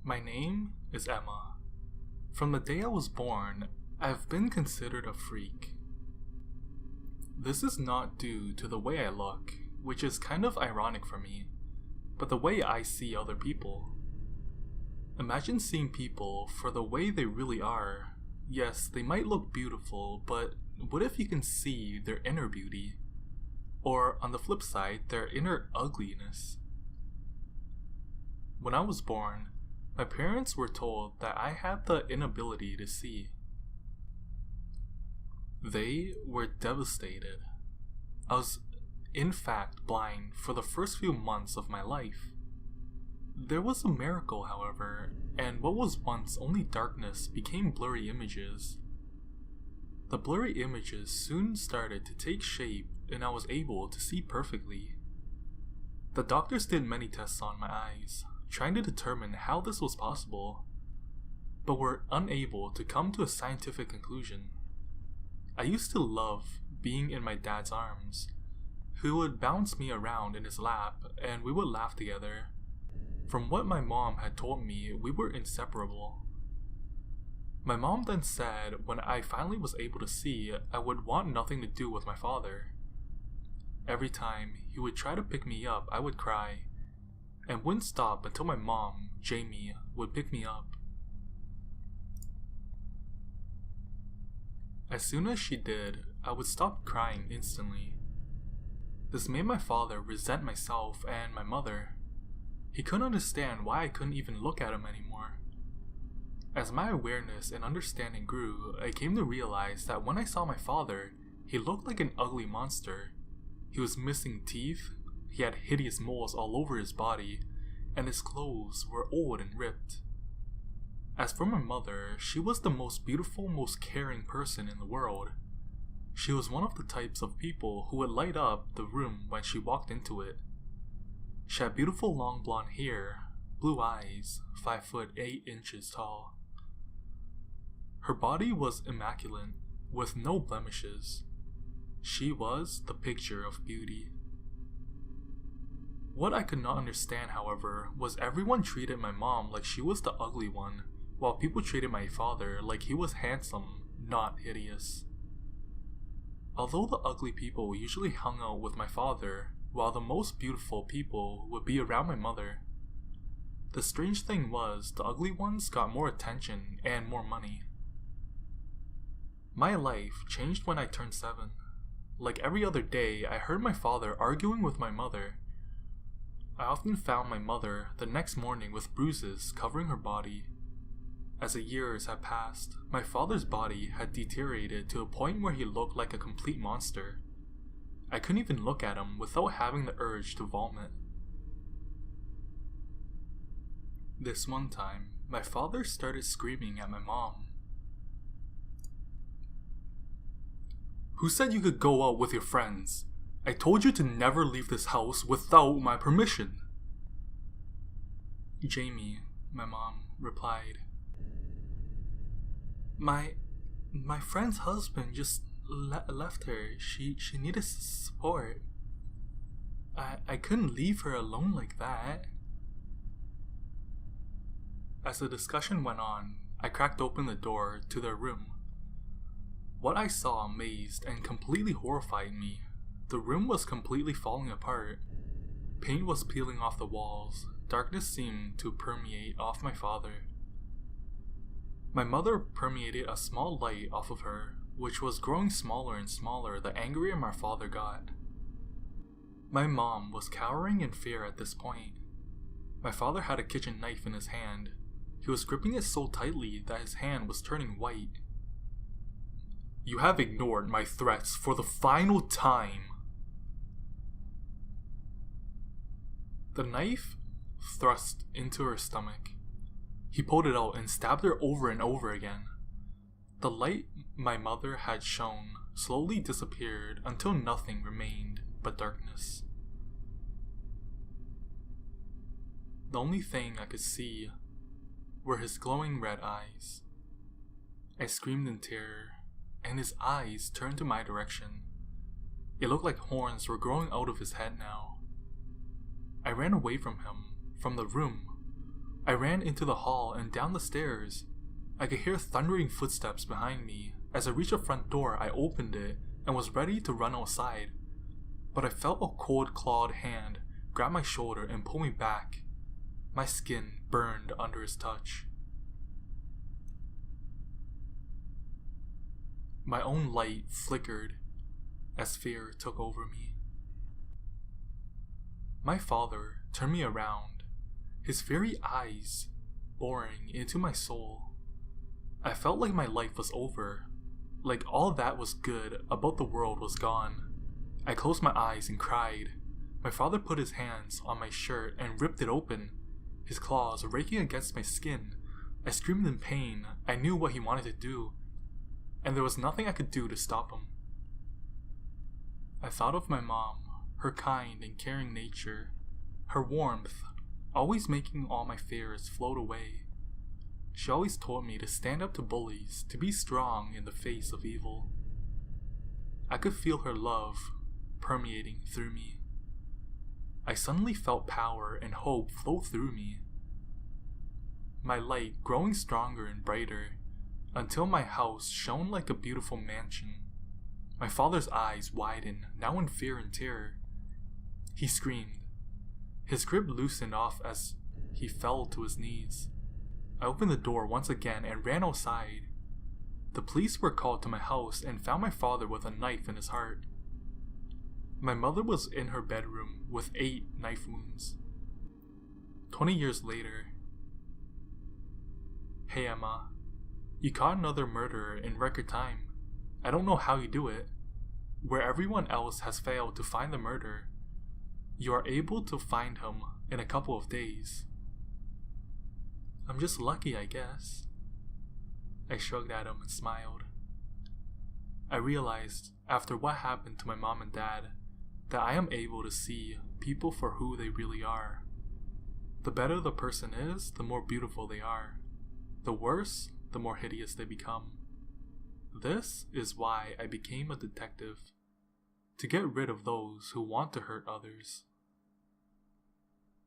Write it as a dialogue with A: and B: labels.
A: My name is Emma. From the day I was born, I've been considered a freak. This is not due to the way I look, which is kind of ironic for me, but the way I see other people. Imagine seeing people for the way they really are. Yes, they might look beautiful, but what if you can see their inner beauty? Or, on the flip side, their inner ugliness? When I was born, my parents were told that I had the inability to see. They were devastated. I was, in fact, blind for the first few months of my life. There was a miracle, however, and what was once only darkness became blurry images. The blurry images soon started to take shape, and I was able to see perfectly. The doctors did many tests on my eyes, trying to determine how this was possible, but were unable to come to a scientific conclusion. I used to love being in my dad's arms, who would bounce me around in his lap, and we would laugh together. From what my mom had told me, we were inseparable. My mom then said when I finally was able to see, I would want nothing to do with my father. Every time he would try to pick me up, I would cry, and wouldn't stop until my mom, Jamie, would pick me up. As soon as she did, I would stop crying instantly. This made my father resent myself and my mother. He couldn't understand why I couldn't even look at him anymore. As my awareness and understanding grew, I came to realize that when I saw my father, he looked like an ugly monster. He was missing teeth, he had hideous moles all over his body, and his clothes were old and ripped. As for my mother, she was the most beautiful, most caring person in the world. She was one of the types of people who would light up the room when she walked into it. She had beautiful long blonde hair, blue eyes, 5'8" tall. Her body was immaculate, with no blemishes. She was the picture of beauty. What I could not understand, however, was everyone treated my mom like she was the ugly one, while people treated my father like he was handsome, not hideous. Although the ugly people usually hung out with my father, while the most beautiful people would be around my mother. The strange thing was, the ugly ones got more attention and more money. My life changed when I turned 7. Like every other day, I heard my father arguing with my mother. I often found my mother the next morning with bruises covering her body. As the years had passed, my father's body had deteriorated to a point where he looked like a complete monster. I couldn't even look at him without having the urge to vomit. This one time, my father started screaming at my mom. "Who said you could go out with your friends? I told you to never leave this house without my permission." "Jamie," my mom replied. My friend's husband just left her. She needed support. I couldn't leave her alone like that." As the discussion went on, I cracked open the door to their room. What I saw amazed and completely horrified me. The room was completely falling apart. Paint was peeling off the walls. Darkness seemed to permeate off my father. My mother permeated a small light off of her, which was growing smaller and smaller the angrier my father got. My mom was cowering in fear at this point. My father had a kitchen knife in his hand. He was gripping it so tightly that his hand was turning white. "You have ignored my threats for the final time." The knife thrust into her stomach. He pulled it out and stabbed her over and over again. The light my mother had shown slowly disappeared until nothing remained but darkness. The only thing I could see were his glowing red eyes. I screamed in terror, and his eyes turned to my direction. It looked like horns were growing out of his head now. I ran away from him, from the room. I ran into the hall and down the stairs. I could hear thundering footsteps behind me. As I reached the front door, I opened it and was ready to run outside. But I felt a cold clawed hand grab my shoulder and pull me back. My skin burned under his touch. My own light flickered as fear took over me. My father turned me around, his very eyes boring into my soul. I felt like my life was over, like all that was good about the world was gone. I closed my eyes and cried. My father put his hands on my shirt and ripped it open, his claws raking against my skin. I screamed in pain. I knew what he wanted to do, and there was nothing I could do to stop him. I thought of my mom, her kind and caring nature, her warmth, always making all my fears float away. She always told me to stand up to bullies, to be strong in the face of evil. I could feel her love permeating through me. I suddenly felt power and hope flow through me. My light growing stronger and brighter, until my house shone like a beautiful mansion. My father's eyes widened, now in fear and terror. He screamed. His grip loosened off as he fell to his knees. I opened the door once again and ran outside. The police were called to my house and found my father with a knife in his heart. My mother was in her bedroom with 8 knife wounds. 20 years later. Hey Emma, you caught another murderer in record time. I don't know how you do it. Where everyone else has failed to find the murderer, you are able to find him in a couple of days. I'm just lucky, I guess. I shrugged at him and smiled. I realized, after what happened to my mom and dad, that I am able to see people for who they really are. The better the person is, the more beautiful they are. The worse, the more hideous they become. This is why I became a detective. To get rid of those who want to hurt others.